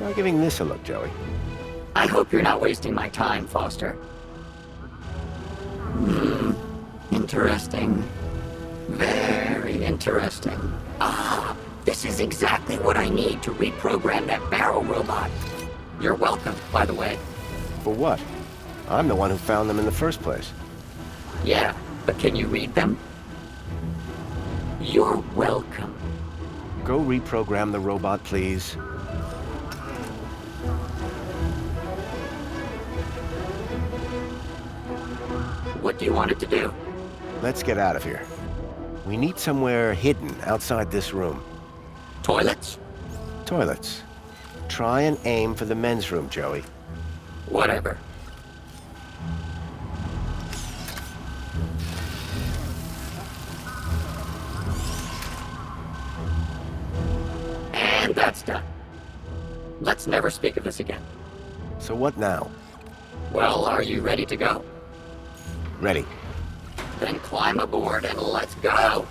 Try giving this a look, Joey. I hope you're not wasting my time, Foster. Interesting. Very interesting. Ah, this is exactly what I need to reprogram that barrel robot. You're welcome, by the way. For what? I'm the one who found them in the first place. Yeah, but can you read them? You're welcome. Go reprogram the robot, please. What do you want it to do? Let's get out of here. We need somewhere hidden outside this room. Toilets? Toilets. Try and aim for the men's room, Joey. Whatever. And that's done. Let's never speak of this again. So what now? Well, are you ready to go? Ready. Then climb aboard and let's go!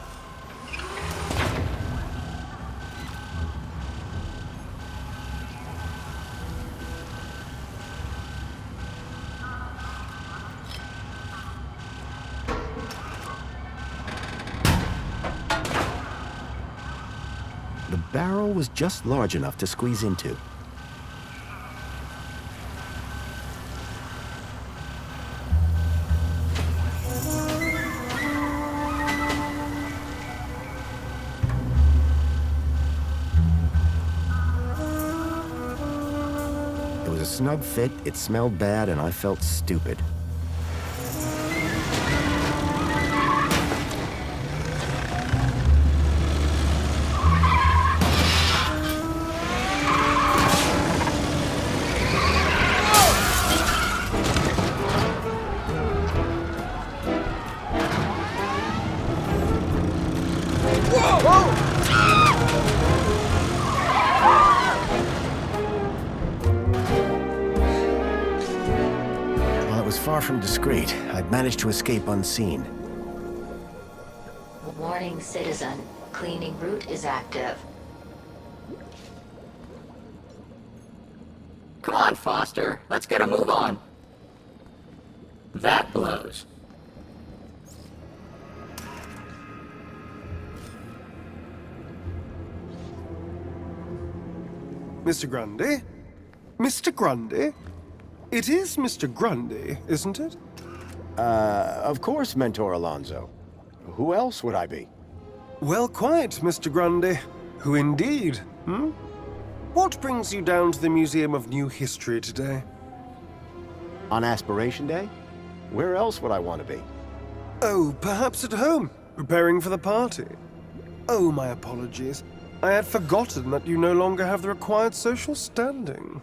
The barrel was just large enough to squeeze into. It was a snug fit, it smelled bad, and I felt stupid. While it was far from discreet, I'd managed to escape unseen. Warning, citizen. Cleaning route is active. Come on, Foster. Let's get a move on. That blows. Mr. Grundy? Mr. Grundy? It is Mr. Grundy, isn't it? Of course, Mentor Alonso. Who else would I be? Well, quite, Mr. Grundy. Who indeed, hmm? What brings you down to the Museum of New History today? On Aspiration Day? Where else would I want to be? Oh, perhaps at home, preparing for the party. Oh, my apologies. I had forgotten that you no longer have the required social standing.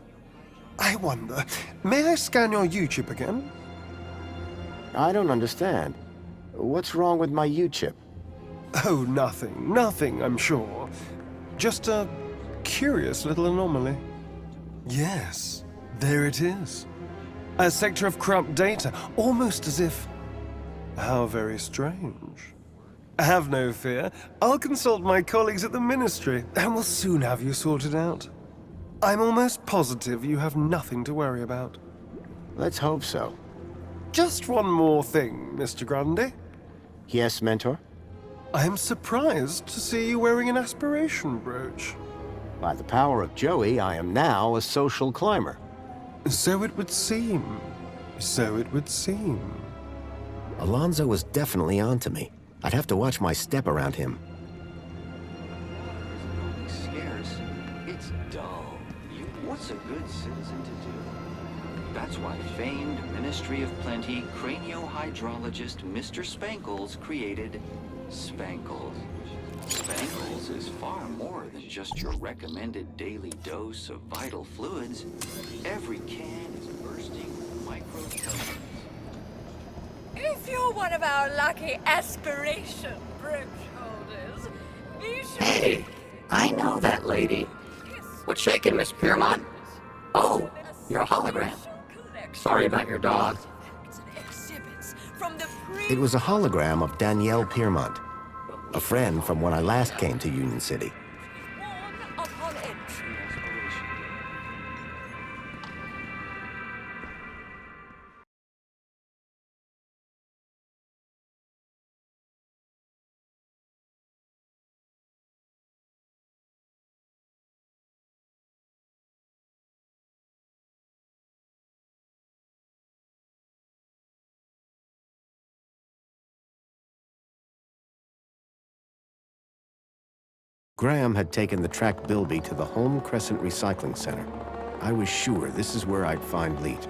I wonder, may I scan your U-chip again? I don't understand. What's wrong with my U-chip? Oh, nothing, I'm sure. Just a curious little anomaly. Yes, there it is. A sector of corrupt data, almost as if... How very strange. Have no fear. I'll consult my colleagues at the Ministry, and we'll soon have you sorted out. I'm almost positive you have nothing to worry about. Let's hope so. Just one more thing, Mr. Grundy. Yes, Mentor? I am surprised to see you wearing an aspiration brooch. By the power of Joey, I am now a social climber. So it would seem. So it would seem. Alonso was definitely onto me. I'd have to watch my step around him. Scarce. It's dull. What's a good citizen to do? That's why famed Ministry of Plenty craniohydrologist Mr. Spankles created Spankles. Spankles is far more than just your recommended daily dose of vital fluids. Every can is bursting with microtones. If you're one of our lucky aspiration brooch holders, be sure... Hey, I know that lady. What's shaking, Miss Piermont? Oh, you're a hologram. Sorry about your dog. It was a hologram of Danielle Piermont, a friend from when I last came to Union City. Graham had taken the tracked Bilby to the Home Crescent Recycling Center. I was sure this is where I'd find Leet.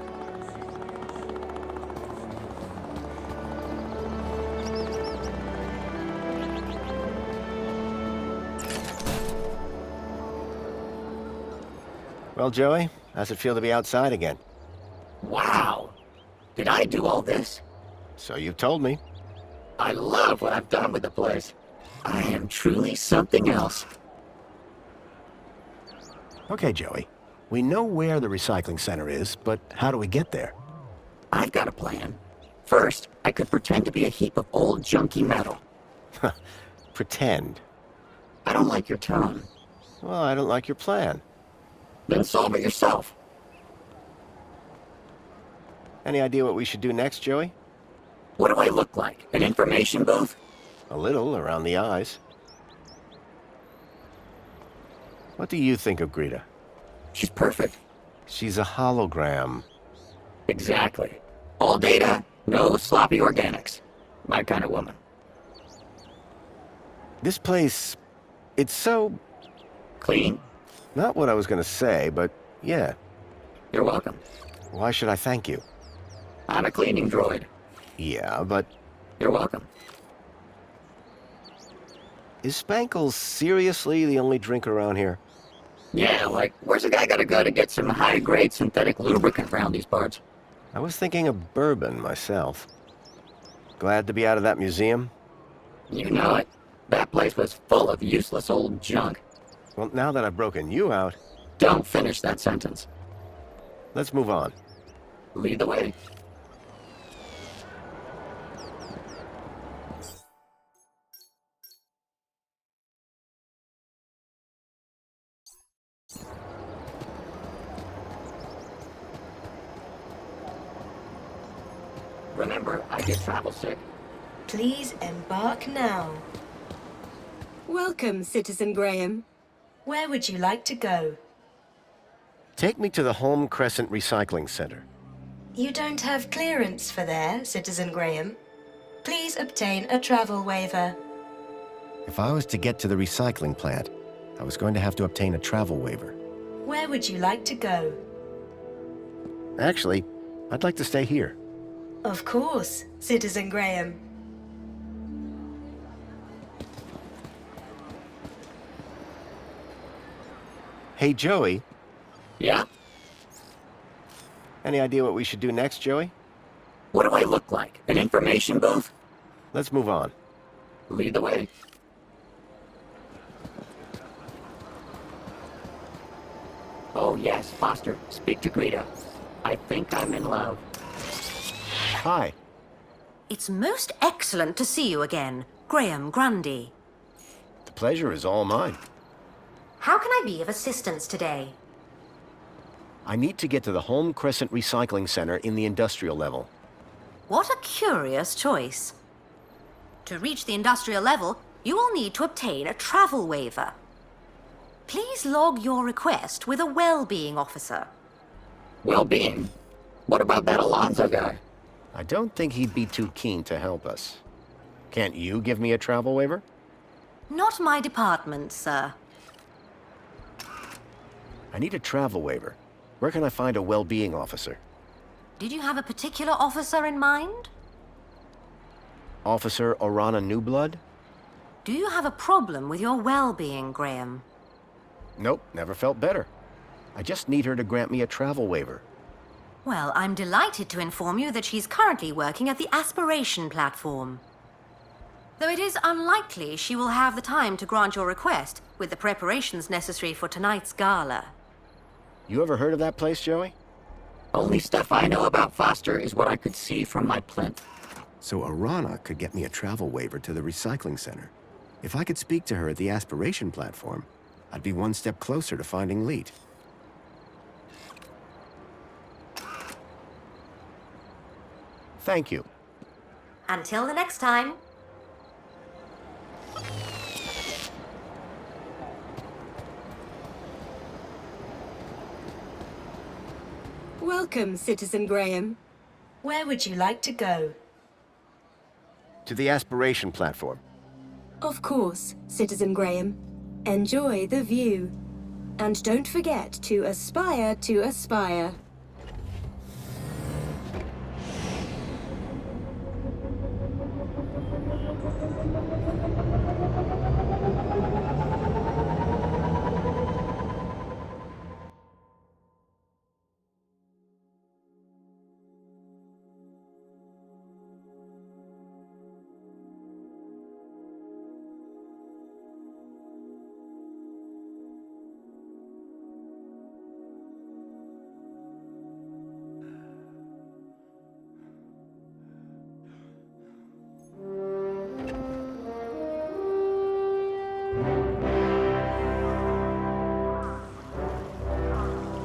Well, Joey, how's it feel to be outside again? Wow! Did I do all this? So you've told me. I love what I've done with the place. I am truly something else. Okay, Joey. We know where the recycling center is, but how do we get there? I've got a plan. First, I could pretend to be a heap of old junky metal. Pretend. I don't like your tone. Well, I don't like your plan. Then solve it yourself. Any idea what we should do next, Joey? What do I look like? An information booth? A little around the eyes. What do you think of Greta? She's perfect. She's a hologram. Exactly. All data, no sloppy organics. My kind of woman. This place, it's so... Clean? Not what I was gonna say, but yeah. You're welcome. Why should I thank you? I'm a cleaning droid. Yeah, but You're welcome. is Spankles seriously the only drink around here? Yeah, like, where's a guy gotta go to get some high-grade synthetic lubricant around these parts? I was thinking of bourbon myself. Glad to be out of that museum? You know it. That place was full of useless old junk. Well, now that I've broken you out, Don't finish that sentence. let's move on. Lead the way. Remember, I get travel sick. Please embark now. Welcome, Citizen Graham. Where would you like to go? Take me to the Home Crescent Recycling Center. You don't have clearance for there, Citizen Graham. Please obtain a travel waiver. If I was to get to the recycling plant, I was going to have to obtain a travel waiver. Where would you like to go? Actually, I'd like to stay here. Of course, Citizen Graham. Hey, Joey, Yeah? any idea what we should do next, Joey? What do I look like? An information booth? Let's move on. Lead the way. Oh yes, Foster, speak to Greta. I think I'm in love. Hi. It's most excellent to see you again, Graham Grundy. The pleasure is all mine. How can I be of assistance today? I need to get to the Home Crescent Recycling Center in the industrial level. What a curious choice. To reach the industrial level, you will need to obtain a travel waiver. Please log your request with a well-being officer. Well-being? What about that Alonzo guy? I don't think he'd be too keen to help us. Can't you give me a travel waiver? Not my department, sir. I need a travel waiver. Where can I find a well-being officer? Did you have a particular officer in mind? Officer Orana Newblood? Do you have a problem with your well-being, Graham? Nope, never felt better. I just need her to grant me a travel waiver. Well, I'm delighted to inform you that she's currently working at the Aspiration platform. Though it is unlikely she will have the time to grant your request with the preparations necessary for tonight's gala. You ever heard of that place, Joey? Only stuff I know about Foster is what I could see from my plinth. So Orana could get me a travel waiver to the recycling center. If I could speak to her at the Aspiration platform, I'd be one step closer to finding Leet. Thank you. Until the next time. Welcome, Citizen Graham. Where would you like to go? To the Aspiration platform. Of course, Citizen Graham. Enjoy the view. And don't forget to aspire to aspire.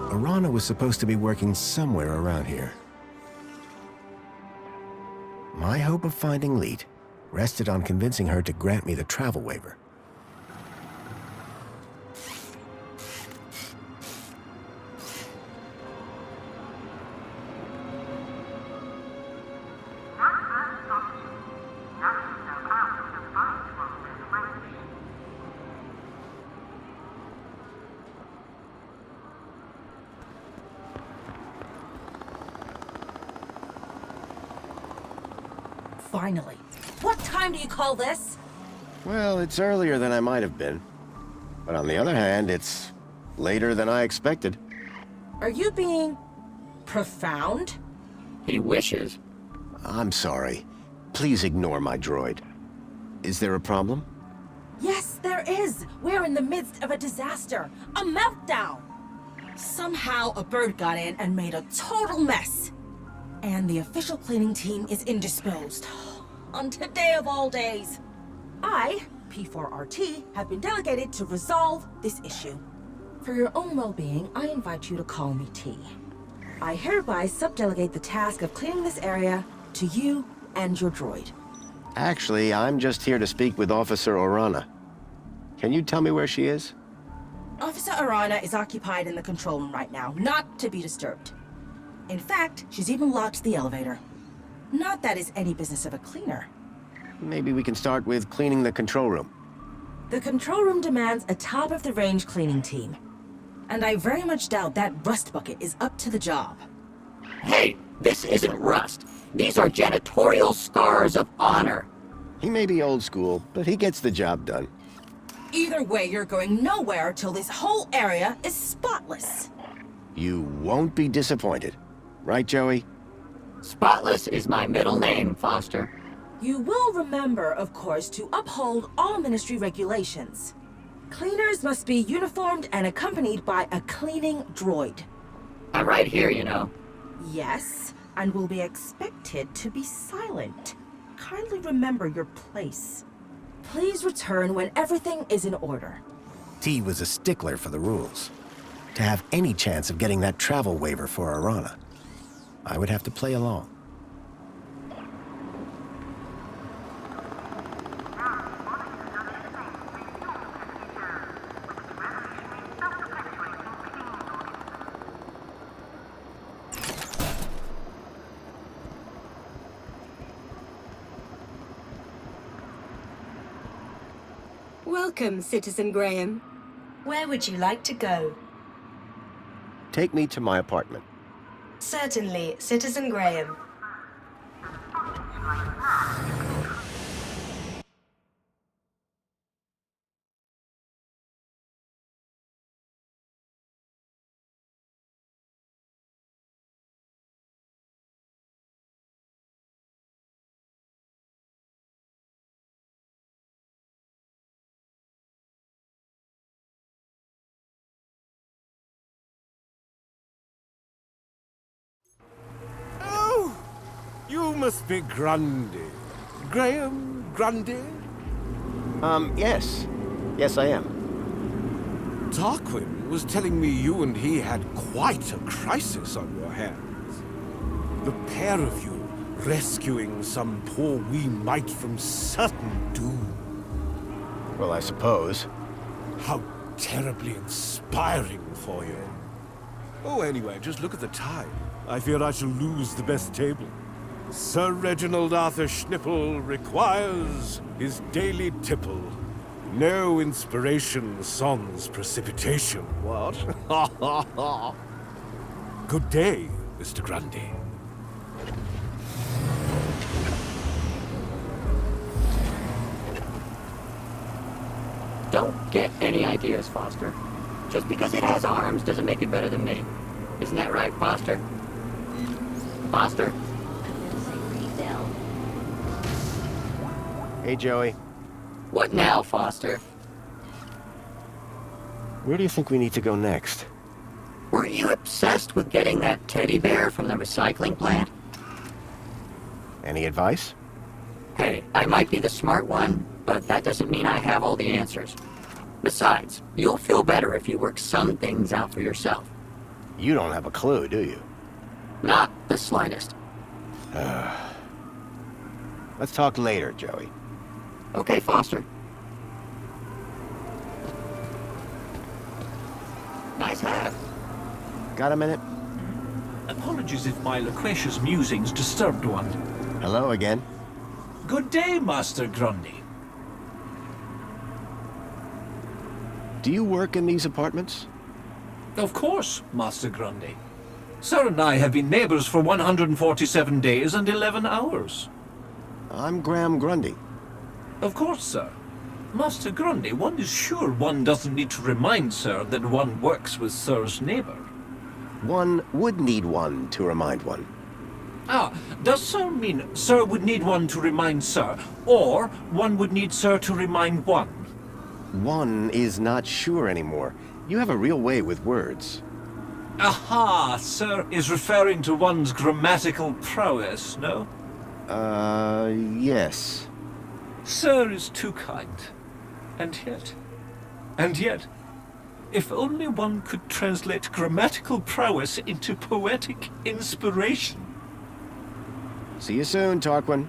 Arana was supposed to be working somewhere around here. My hope of finding Leet rested on convincing her to grant me the travel waiver. Finally. What time do you call this? Well, it's earlier than I might have been. But on the other hand, it's later than I expected. Are you being profound? He wishes. I'm sorry. Please ignore my droid. Is there a problem? Yes, there is. We're in the midst of a disaster. A meltdown. Somehow a bird got in and made a total mess. And the official cleaning team is indisposed. On today of all days. I, P4RT, have been delegated to resolve this issue. For your own well-being, I invite you to call me T. I hereby subdelegate the task of cleaning this area to you and your droid. Actually, I'm just here to speak with Officer Arana. Can you tell me where she is? Officer Arana is occupied in the control room right now, not to be disturbed. In fact, she's even locked the elevator. Not that it's any business of a cleaner. Maybe we can start with cleaning the control room. The control room demands a top-of-the-range cleaning team. And I very much doubt that rust bucket is up to the job. Hey, this isn't rust. These are janitorial scars of honor. He may be old school, but he gets the job done. Either way, you're going nowhere till this whole area is spotless. You won't be disappointed. Right, Joey? Spotless is my middle name, Foster. You will remember, of course, to uphold all ministry regulations. Cleaners must be uniformed and accompanied by a cleaning droid. I'm right here, you know. Yes, and will be expected to be silent. Kindly remember your place. Please return when everything is in order. T was a stickler for the rules. To have any chance of getting that travel waiver for Arana, I would have to play along. Welcome, Citizen Graham. Where would you like to go? Take me to my apartment. Certainly, Citizen Graham. You must be Grundy. Graham Grundy? Yes. Yes, I am. Tarquin was telling me you and he had quite a crisis on your hands. The pair of you rescuing some poor wee mite from certain doom. Well, I suppose. How terribly inspiring for you. Oh, anyway, just look at the time. I fear I shall lose the best table. Sir Reginald Arthur Schnipple requires his daily tipple. No inspiration sans precipitation, what? Good day, Mr. Grundy. Don't get any ideas, Foster. Just because it has arms doesn't make it better than me. Isn't that right, Foster? Foster? Hey, Joey. What now, Foster? Where do you think we need to go next? Were you obsessed with getting that teddy bear from the recycling plant? Any advice? Hey, I might be the smart one, but that doesn't mean I have all the answers. Besides, you'll feel better if you work some things out for yourself. You don't have a clue, do you? Not the slightest. Let's talk later, Joey. Okay, Foster. Nice hat. Got a minute? Apologies if my loquacious musings disturbed one. Hello again. Good day, Master Grundy. Do you work in these apartments? Of course, Master Grundy. Sir and I have been neighbors for 147 days and 11 hours. I'm Graham Grundy. Of course, sir. Master Grundy, one is sure one doesn't need to remind Sir that one works with Sir's neighbor. One would need one to remind one. Ah, does Sir mean Sir would need one to remind Sir, or one would need Sir to remind one? One is not sure anymore. You have a real way with words. Aha! Sir is referring to one's grammatical prowess, no? Yes. Sir is too kind. And yet, if only one could translate grammatical prowess into poetic inspiration. See you soon, Tarquin.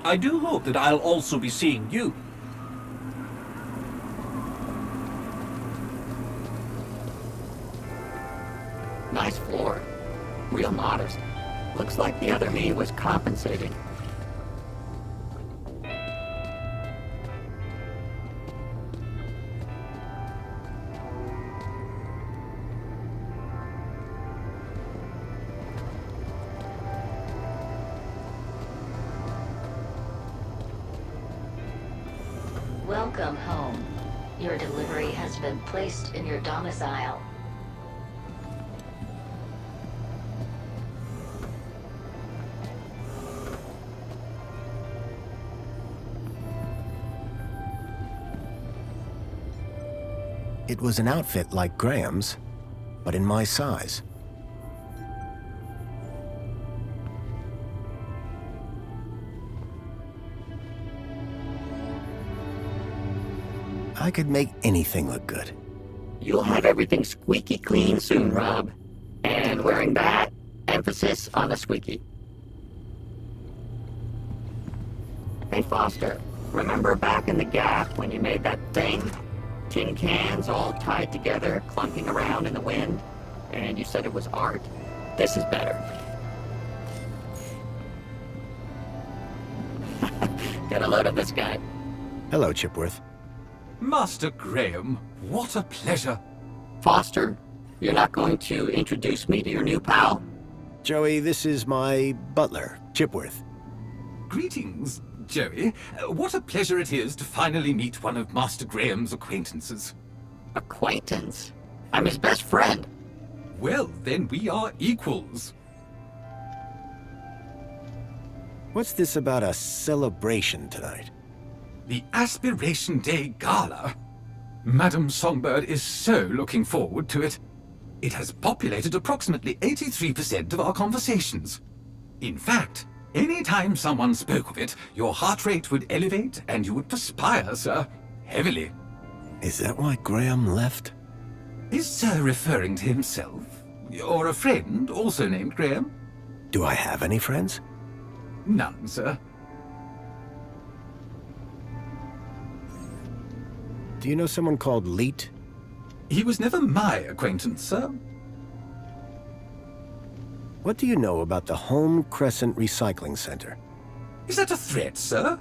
I do hope that I'll also be seeing you. Nice floor. Real modest. Looks like the other me was compensating. Welcome home. Your delivery has been placed in your domicile. It was an outfit like Graham's, but in my size. I could make anything look good. You'll have everything squeaky clean soon, Rob. And wearing that, emphasis on the squeaky. Hey, Foster, remember back in the Gap when you made that thing? Tin cans all tied together, clunking around in the wind, and you said it was art? This is better. Get a load of this guy. Hello, Chipworth. Master Graham, what a pleasure. Foster, you're not going to introduce me to your new pal? Joey, this is my butler, Chipworth. Greetings, Joey. What a pleasure it is to finally meet one of Master Graham's acquaintances. Acquaintance? I'm his best friend. Well, then we are equals. What's this about a celebration tonight? The Aspiration Day Gala. Madame Songbird is so looking forward to it. It has populated approximately 83% of our conversations. In fact, any time someone spoke of it, your heart rate would elevate and you would perspire, sir. Heavily. Is that why Graham left? Is Sir referring to himself? Or a friend, also named Graham? Do I have any friends? None, sir. Do you know someone called Leet? He was never my acquaintance, sir. What do you know about the Home Crescent Recycling Center? Is that a threat, sir?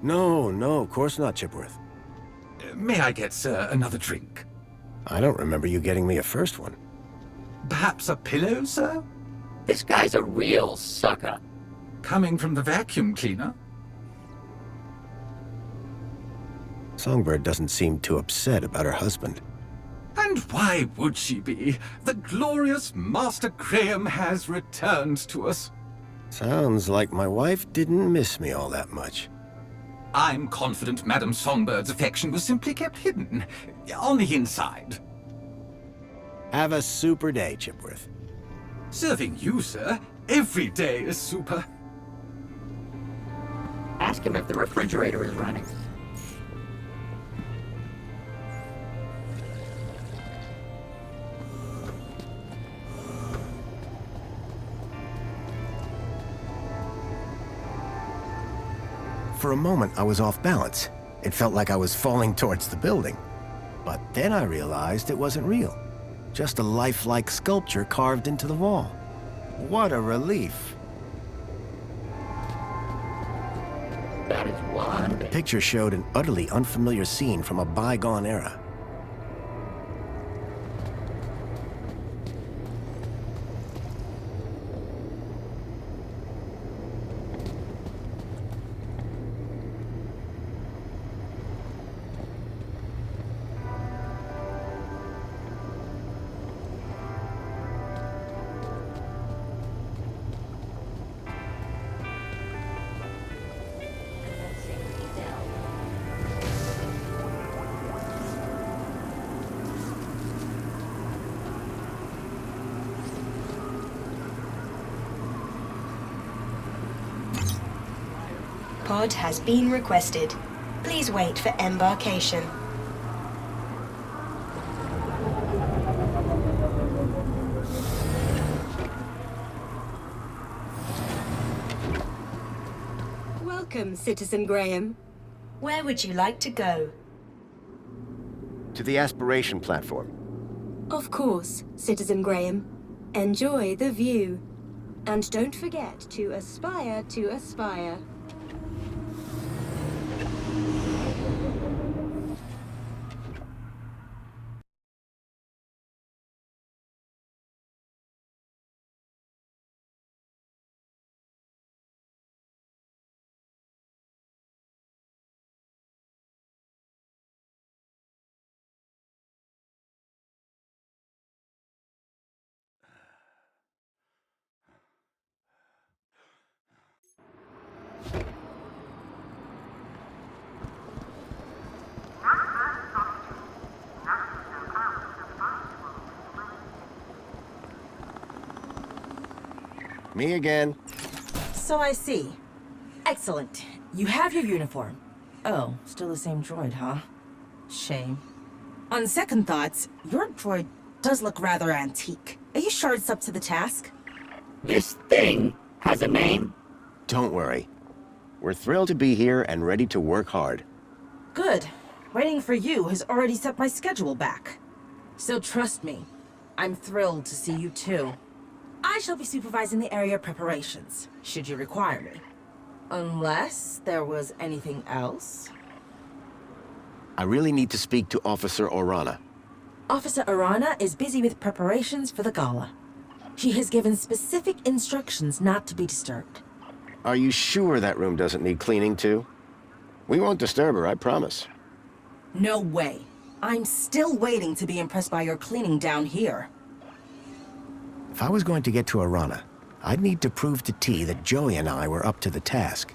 No, of course not, Chipworth. May I get, sir, another drink? I don't remember you getting me a first one. Perhaps a pillow, sir? This guy's a real sucker. Coming from the vacuum cleaner? Songbird doesn't seem too upset about her husband. And why would she be? The glorious Master Graham has returned to us. Sounds like my wife didn't miss me all that much. I'm confident Madame Songbird's affection was simply kept hidden, on the inside. Have a super day, Chipworth. Serving you, sir. Every day is super. Ask him if the refrigerator is running. For a moment, I was off balance. It felt like I was falling towards the building. But then I realized it wasn't real. Just a lifelike sculpture carved into the wall. What a relief. That is one. The picture showed an utterly unfamiliar scene from a bygone era. Pod has been requested. Please wait for embarkation. Welcome, Citizen Graham. Where would you like to go? To the aspiration platform. Of course, Citizen Graham. Enjoy the view. And don't forget to aspire to aspire. Me again. So I see. Excellent. You have your uniform. Oh, still the same droid, huh? Shame. On second thoughts, your droid does look rather antique. Are you sure it's up to the task? This thing has a name? Don't worry. We're thrilled to be here and ready to work hard. Good. Waiting for you has already set my schedule back. So trust me, I'm thrilled to see you too. I shall be supervising the area preparations, should you require me. Unless there was anything else? I really need to speak to Officer Orana. Officer Arana is busy with preparations for the gala. She has given specific instructions not to be disturbed. Are you sure that room doesn't need cleaning too? We won't disturb her, I promise. No way. I'm still waiting to be impressed by your cleaning down here. If I was going to get to Arana, I'd need to prove to T that Joey and I were up to the task.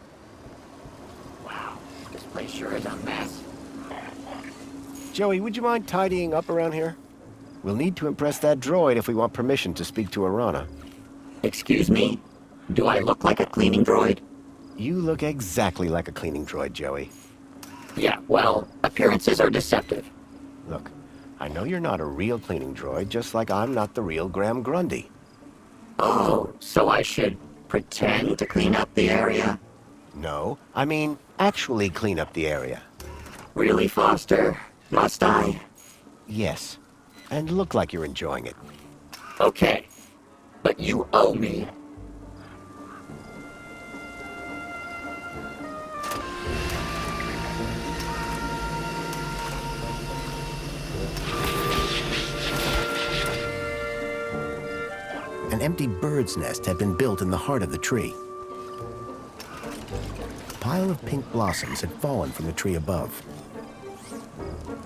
Wow, this place sure is a mess. Joey, would you mind tidying up around here? We'll need to impress that droid if we want permission to speak to Arana. Excuse me? Do I look like a cleaning droid? You look exactly like a cleaning droid, Joey. Yeah, well, appearances are deceptive. Look, I know you're not a real cleaning droid, just like I'm not the real Graham Grundy. Oh, so I should pretend to clean up the area? No, I mean actually clean up the area. Really, Foster? Must I? Yes, and look like you're enjoying it. Okay, but you owe me. An empty bird's nest had been built in the heart of the tree. A pile of pink blossoms had fallen from the tree above.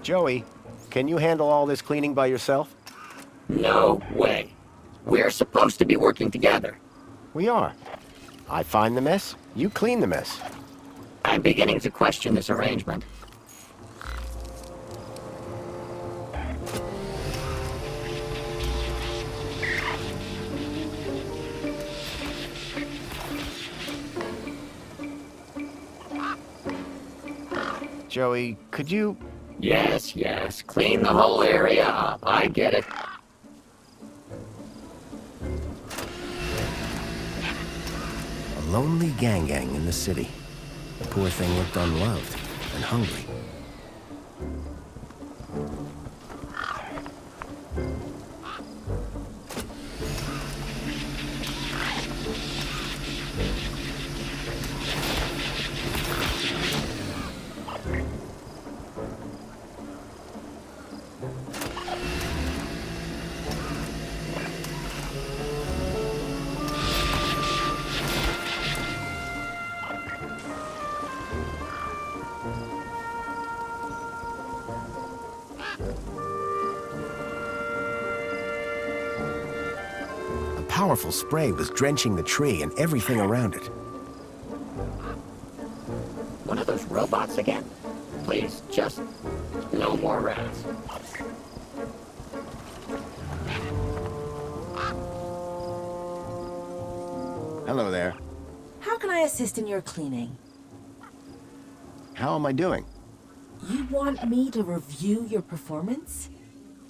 Joey, can you handle all this cleaning by yourself? No way. We're supposed to be working together. We are. I find the mess, you clean the mess. I'm beginning to question this arrangement. Joey, could you... Yes, clean the whole area up. I get it. A lonely gang in the city. The poor thing looked unloved and hungry. Powerful spray was drenching the tree and everything around it. One of those robots again? Please, just no more rats. Hello there. How can I assist in your cleaning? How am I doing? You want me to review your performance?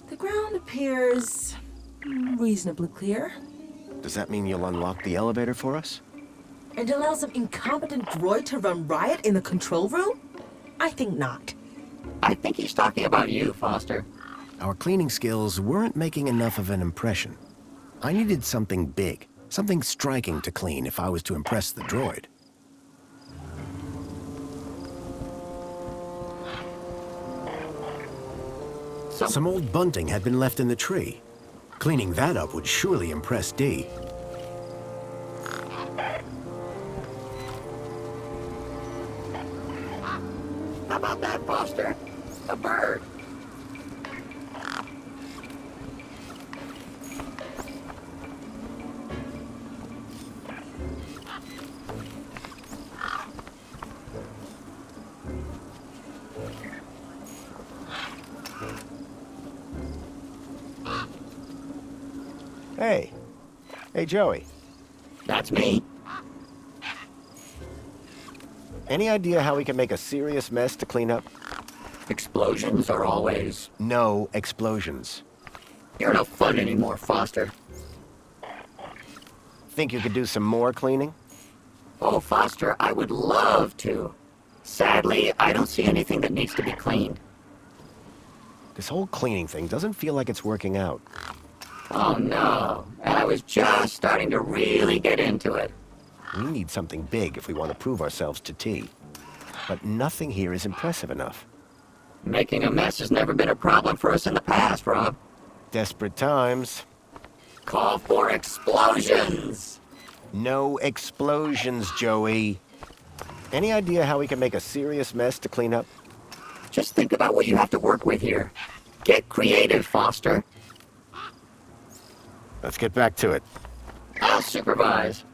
The ground appears reasonably clear. Does that mean you'll unlock the elevator for us? And allow some incompetent droid to run riot in the control room? I think not. I think he's talking about you, Foster. Our cleaning skills weren't making enough of an impression. I needed something big, something striking to clean if I was to impress the droid. Some old bunting had been left in the tree. Cleaning that up would surely impress Dee. How about that, Foster? A bird. Hey, Joey. That's me. Any idea how we can make a serious mess to clean up? Explosions are always... No explosions. You're no fun anymore, Foster. Think you could do some more cleaning? Oh, Foster, I would love to. Sadly, I don't see anything that needs to be cleaned. This whole cleaning thing doesn't feel like it's working out. Oh no, and I was just starting to really get into it. We need something big if we want to prove ourselves to T. But nothing here is impressive enough. Making a mess has never been a problem for us in the past, Rob. Desperate times. Call for explosions! No explosions, Joey. Any idea how we can make a serious mess to clean up? Just think about what you have to work with here. Get creative, Foster. Let's get back to it. I'll supervise.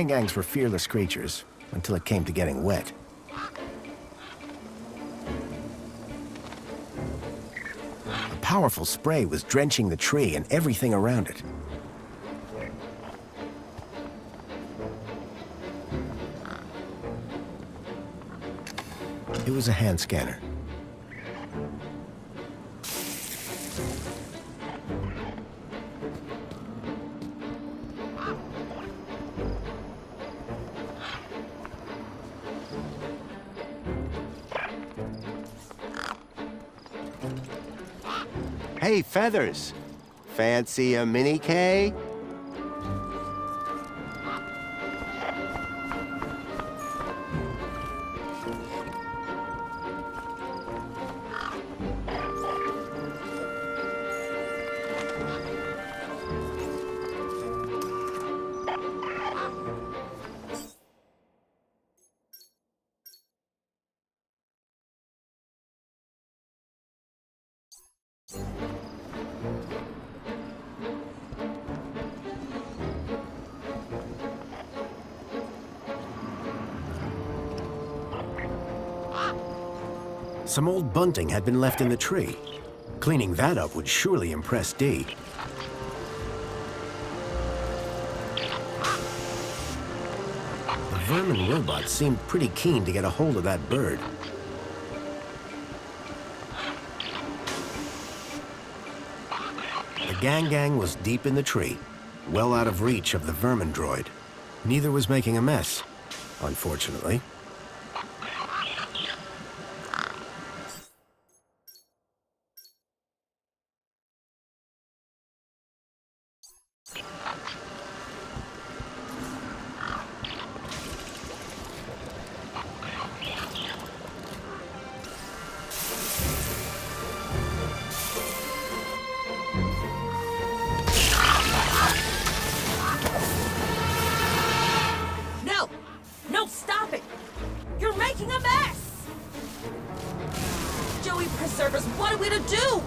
Gangs were fearless creatures, until it came to getting wet. powerful spray was drenching the tree and everything around it. It was a hand scanner. Hey, Feathers. Fancy a mini K? Some old bunting had been left in the tree. Cleaning that up would surely impress Dee. The vermin robot seemed pretty keen to get a hold of that bird. The gang was deep in the tree, well out of reach of the vermin droid. Neither was making a mess, unfortunately. No! No, stop it! You're making a mess! Joey Preservers, what are we to do?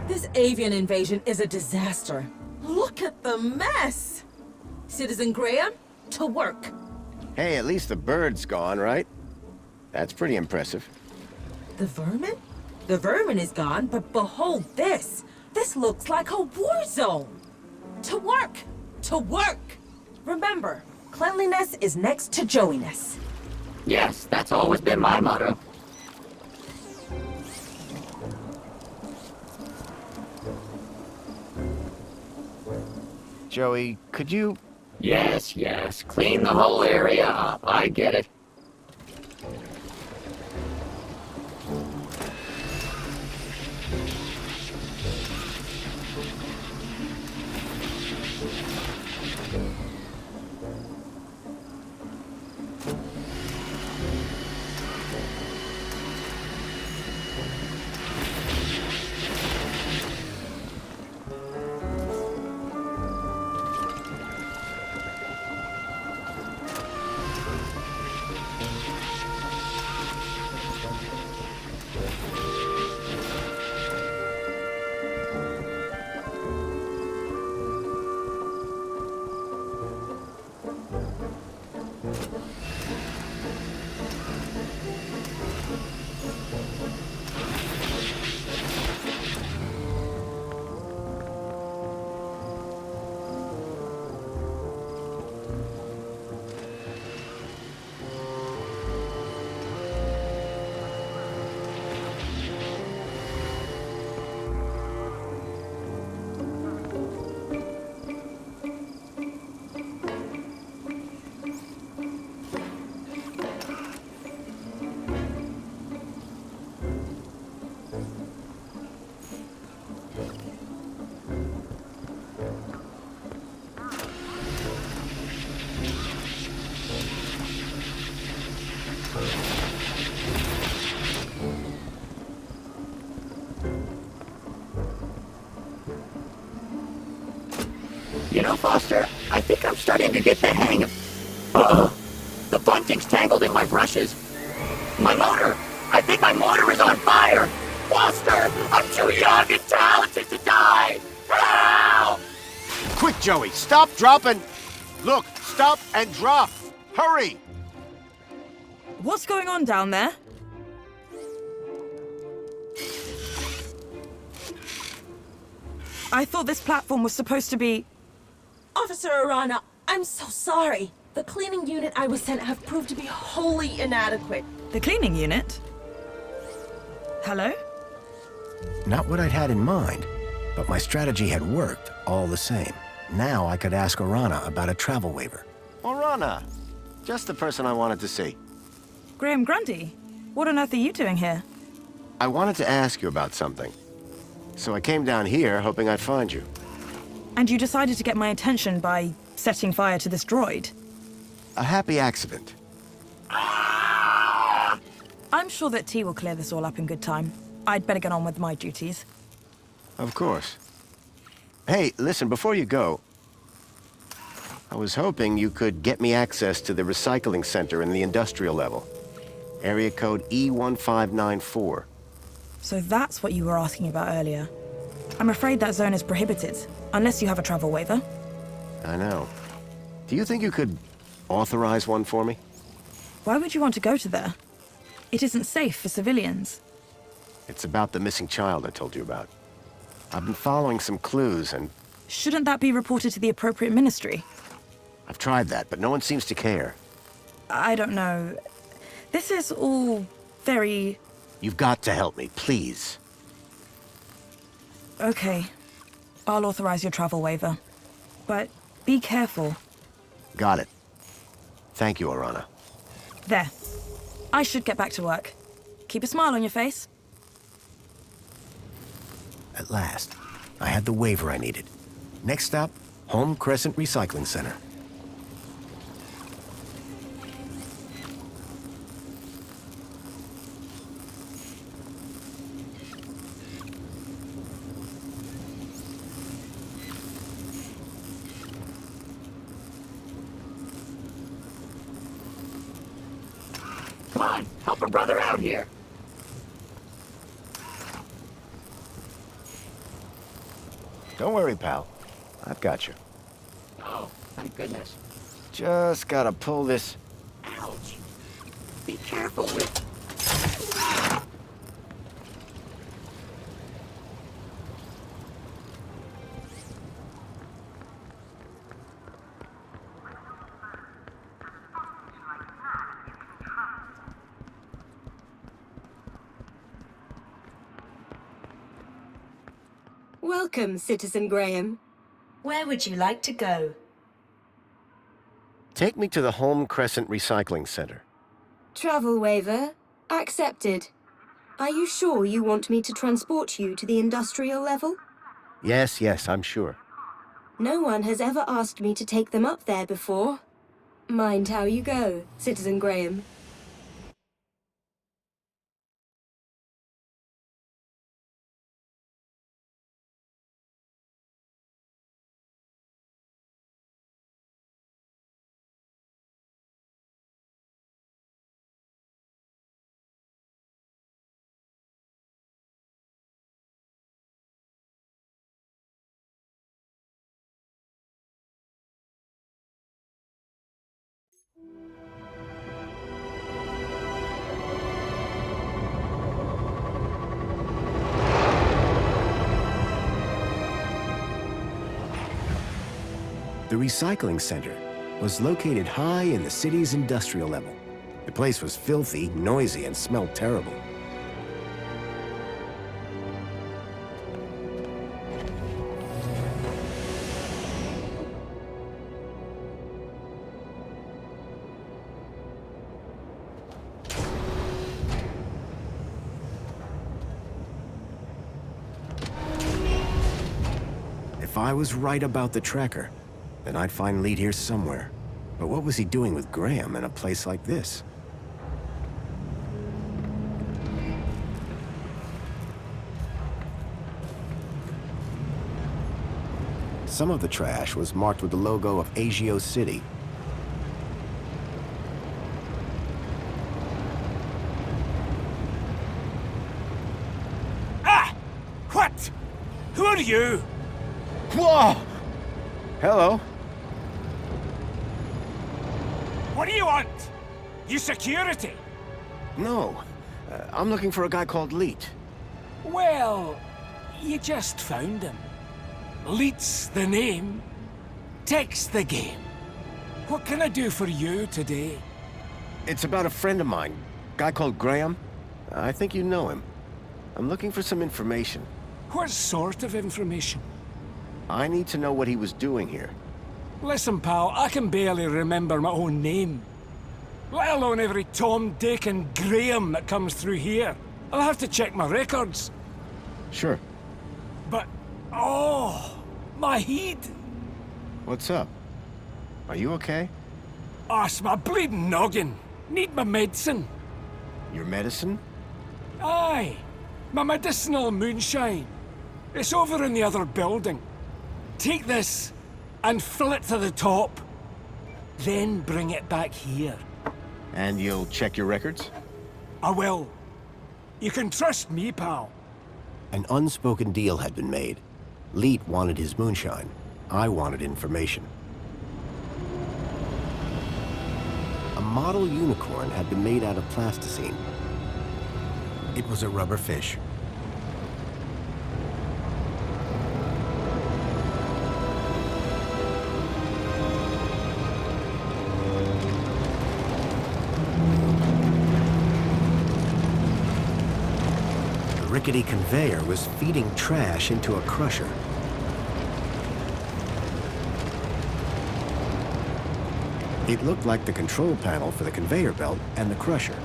This avian invasion is a disaster. Look at the mess! Citizen Graham, to work. Hey, at least the bird's gone, right? That's pretty impressive. The vermin? The vermin is gone, but behold this! This looks like a war zone! To work! To work! Remember, cleanliness is next to Joey-ness. Yes, that's always been my motto. Joey, could you... Yes, clean the whole area up. I get it. You know, Foster, I think I'm starting to get the hang of... Uh-oh. The bunting's tangled in my brushes. My motor! I think my motor is on fire! Foster! I'm too young and talented to die! Help! Quick, Joey, stop, drop, and... Look, stop and drop! Hurry! What's going on down there? I thought this platform was supposed to be... Officer Arana, I'm so sorry. The cleaning unit I was sent have proved to be wholly inadequate. The cleaning unit? Hello? Not what I'd had in mind, but my strategy had worked all the same. Now I could ask Arana about a travel waiver. Orana! Just the person I wanted to see. Graham Grundy, what on earth are you doing here? I wanted to ask you about something. So I came down here hoping I'd find you. And you decided to get my attention by setting fire to this droid? A happy accident. I'm sure that T will clear this all up in good time. I'd better get on with my duties. Of course. Hey, listen, before you go, I was hoping you could get me access to the recycling center in the industrial level. Area code E1594. So that's what you were asking about earlier. I'm afraid that zone is prohibited, unless you have a travel waiver. I know. Do you think you could authorize one for me? Why would you want to go to there? It isn't safe for civilians. It's about the missing child I told you about. I've been following some clues and... Shouldn't that be reported to the appropriate ministry? I've tried that, but no one seems to care. I don't know. This is all very... You've got to help me, please. Okay. I'll authorize your travel waiver. But be careful. Got it. Thank you, Arana. There. I should get back to work. Keep a smile on your face. At last, I had the waiver I needed. Next stop, Home Crescent Recycling Center. Come on, help a brother out here. Don't worry, pal. I've got you. Oh, thank goodness. Just gotta pull this... Ouch. Be careful with... Welcome, Citizen Graham. Where would you like to go? Take me to the Home Crescent Recycling Center. Travel waiver accepted. Are you sure you want me to transport you to the industrial level? Yes, I'm sure. No one has ever asked me to take them up there before. Mind how you go, Citizen Graham. The recycling center was located high in the city's industrial level. The place was filthy, noisy, and smelled terrible. If I was right about the tracker, then I'd find Lead here somewhere. But what was he doing with Graham in a place like this? Some of the trash was marked with the logo of Agio City. Ah! What? Who are you? Whoa! Hello. What do you want? You security? No. I'm looking for a guy called Leet. Well, you just found him. Leet's the name. Tech's the game. What can I do for you today? It's about a friend of mine, guy called Graham. I think you know him. I'm looking for some information. What sort of information? I need to know what he was doing here. Listen, pal, I can barely remember my own name. Let alone every Tom, Dick, and Graham that comes through here. I'll have to check my records. Sure. But, oh, my head. What's up? Are you okay? It's my bleeding noggin. Need my medicine. Your medicine? Aye, my medicinal moonshine. It's over in the other building. Take this and fill it to the top. Then bring it back here. And you'll check your records? I will. You can trust me, pal. An unspoken deal had been made. Leet wanted his moonshine. I wanted information. A model unicorn had been made out of plasticine. It was a rubber fish. The rickety conveyor was feeding trash into a crusher. It looked like the control panel for the conveyor belt and the crusher.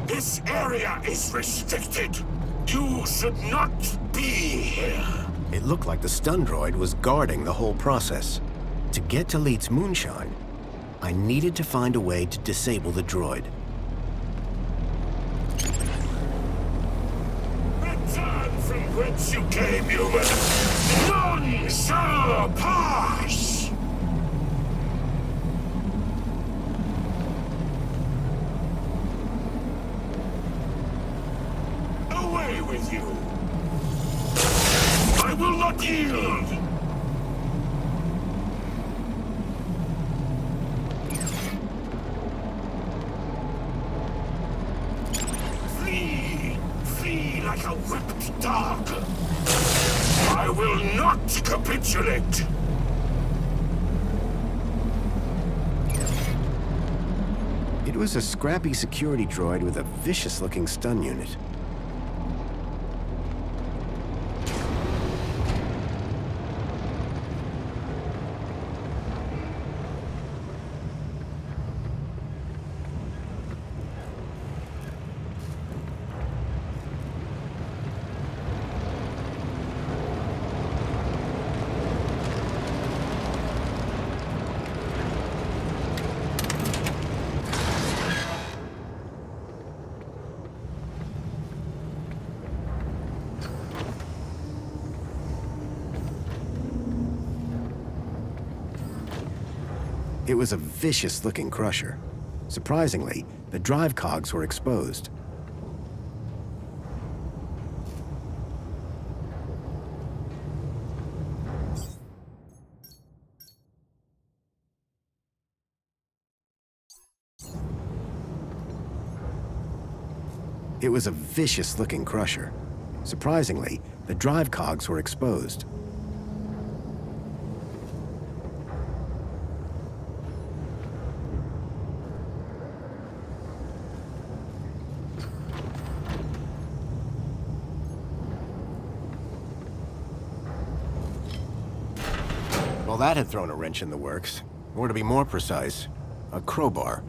This area is restricted. You should not be here. It looked like the stun droid was guarding the whole process. To get to Leet's moonshine, I needed to find a way to disable the droid. Return from whence you came, human. None shall pass. Away with you. I will not yield. Flee! Flee like a whipped dog! I will not capitulate! It was a scrappy security droid with a vicious-looking stun unit. It was a vicious-looking crusher. Surprisingly, the drive cogs were exposed. It was a vicious-looking crusher. Surprisingly, the drive cogs were exposed. Well, that had thrown a wrench in the works. Or to be more precise, a crowbar.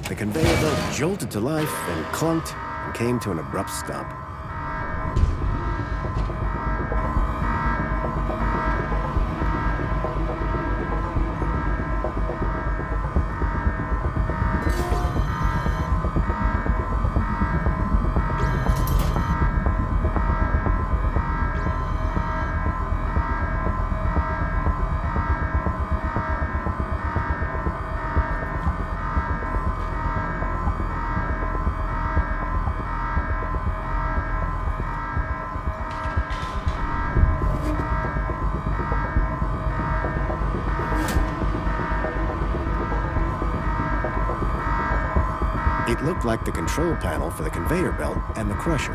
The conveyor belt jolted to life, then clunked and came to an abrupt stop. It looked like the control panel for the conveyor belt and the crusher.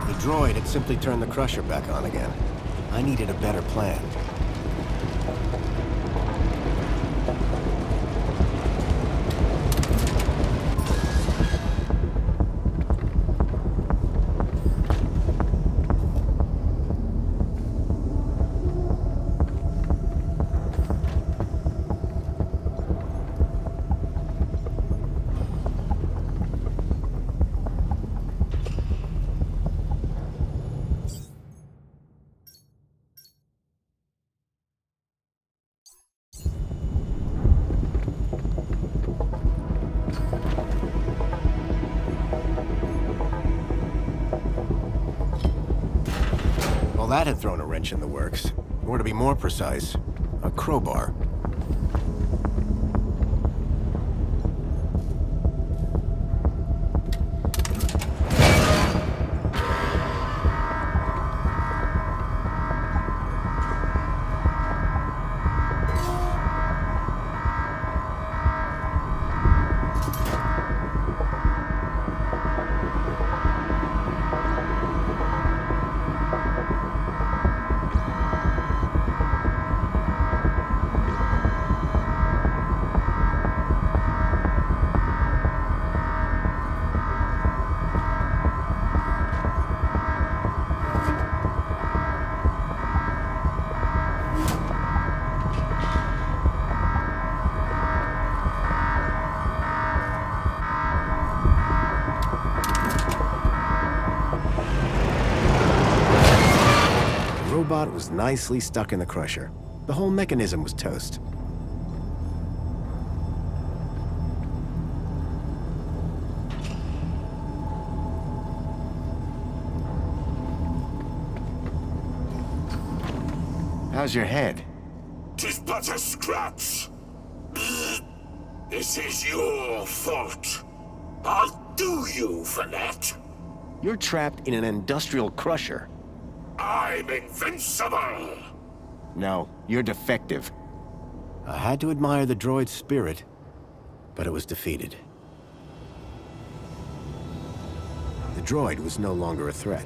The droid had simply turned the crusher back on again. I needed a better plan. Well, that had thrown a wrench in the works. Or to be more precise, a crowbar. The robot was nicely stuck in the crusher. The whole mechanism was toast. How's your head? 'Tis but a scratch. This is your fault. I'll do you for that. You're trapped in an industrial crusher. I'm invincible. No, you're defective. I had to admire the droid's spirit, but it was defeated. The droid was no longer a threat.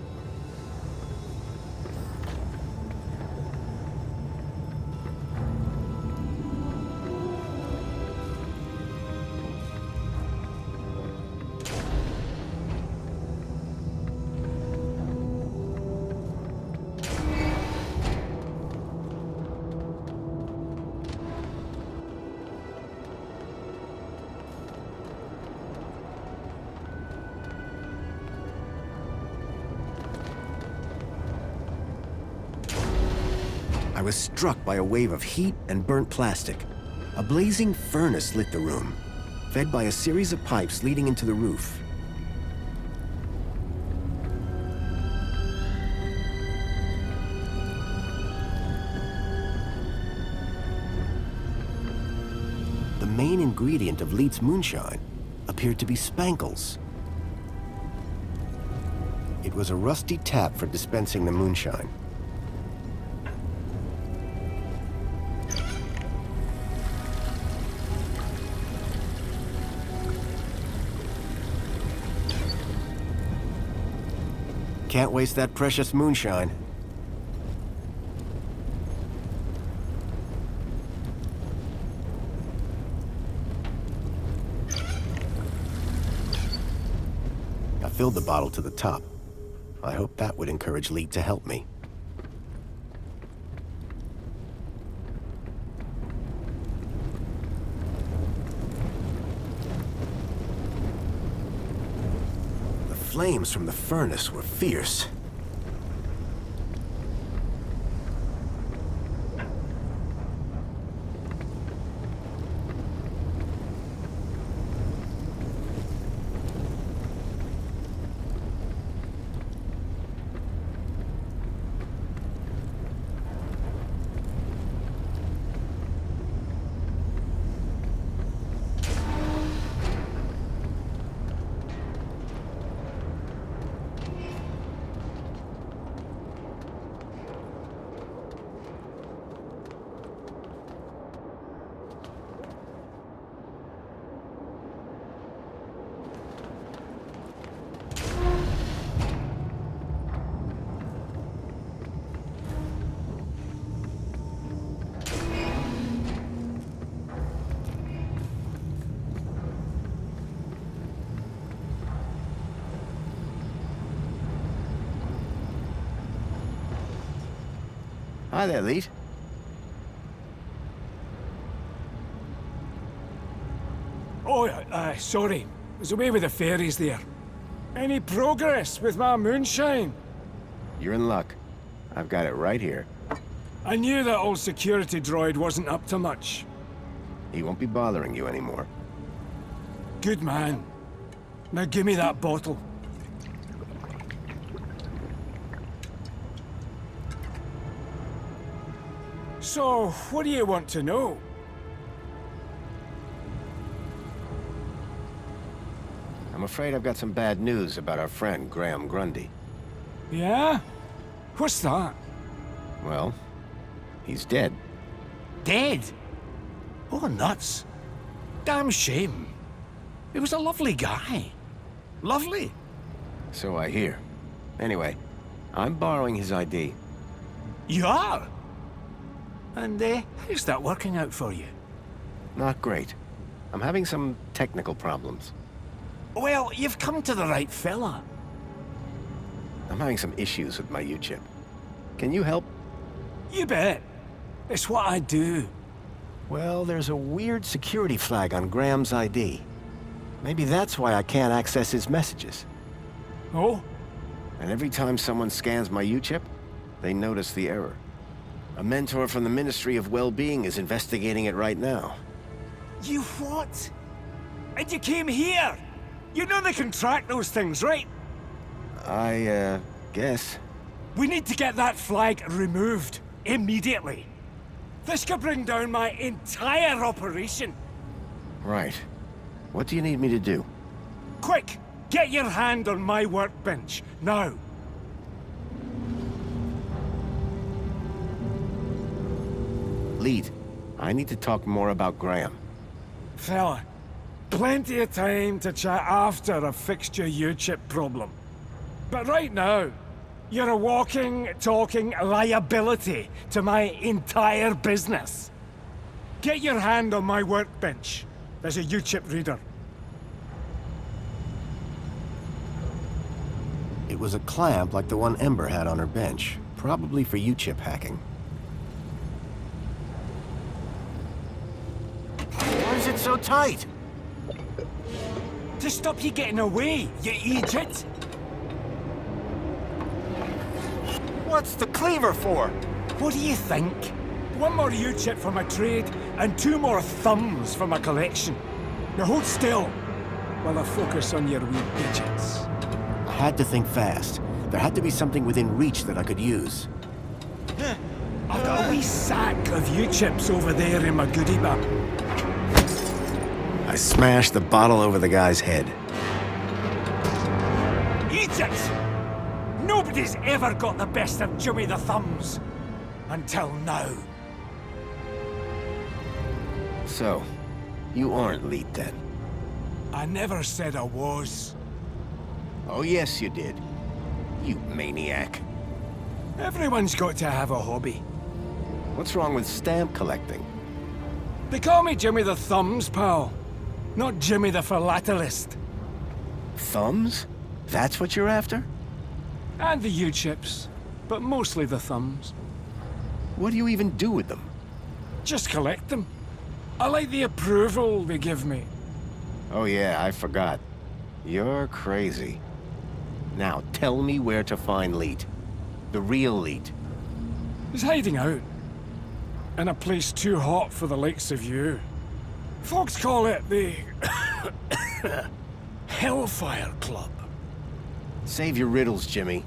I was struck by a wave of heat and burnt plastic. A blazing furnace lit the room, fed by a series of pipes leading into the roof. The main ingredient of Leet's moonshine appeared to be spankles. It was a rusty tap for dispensing the moonshine. Can't waste that precious moonshine. I filled the bottle to the top. I hoped that would encourage Leet to help me. The flames from the furnace were fierce. Hi there, Leet. Oh, sorry. I was away with the fairies there. Any progress with my moonshine? You're in luck. I've got it right here. I knew that old security droid wasn't up to much. He won't be bothering you anymore. Good man. Now give me that bottle. So, what do you want to know? I'm afraid I've got some bad news about our friend, Graham Grundy. Yeah? What's that? Well, he's dead. Dead? Oh, nuts. Damn shame. He was a lovely guy. Lovely. So I hear. Anyway, I'm borrowing his ID. You are? And, how's that working out for you? Not great. I'm having some technical problems. Well, you've come to the right fella. I'm having some issues with my U-chip. Can you help? You bet. It's what I do. Well, there's a weird security flag on Graham's ID. Maybe that's why I can't access his messages. Oh? And every time someone scans my U-chip, they notice the error. A mentor from the Ministry of Well-Being is investigating it right now. You what? And you came here? You know they can track those things, right? I, guess. We need to get that flag removed. Immediately. This could bring down my entire operation. Right. What do you need me to do? Quick! Get your hand on my workbench, now! Leet, I need to talk more about Graham. Fella, plenty of time to chat after I've fixed your U-chip problem. But right now, you're a walking, talking liability to my entire business. Get your hand on my workbench. There's a U-chip reader. It was a clamp like the one Ember had on her bench, probably for U-chip hacking. Why is it so tight? To stop you getting away, you idiot! What's the cleaver for? What do you think? One more U-chip for my trade, and 2 more thumbs for my collection. Now hold still, while I focus on your wee digits. I had to think fast. There had to be something within reach that I could use. I've got a wee sack of U-chips over there in my goodie bag. I smashed the bottle over the guy's head. Idiots! Nobody's ever got the best of Jimmy the Thumbs. Until now. So, you aren't Leet then? I never said I was. Oh yes you did. You maniac. Everyone's got to have a hobby. What's wrong with stamp collecting? They call me Jimmy the Thumbs, pal. Not Jimmy the Philatelist. Thumbs? That's what you're after? And the U-chips, but mostly the thumbs. What do you even do with them? Just collect them. I like the approval they give me. Oh yeah, I forgot. You're crazy. Now, tell me where to find Leet. The real Leet. He's hiding out. In a place too hot for the likes of you. Folks call it the... Hellfire Club. Save your riddles, Jimmy.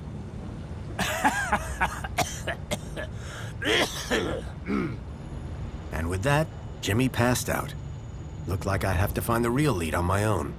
And with that, Jimmy passed out. Looked like I'd have to find the real Leet on my own.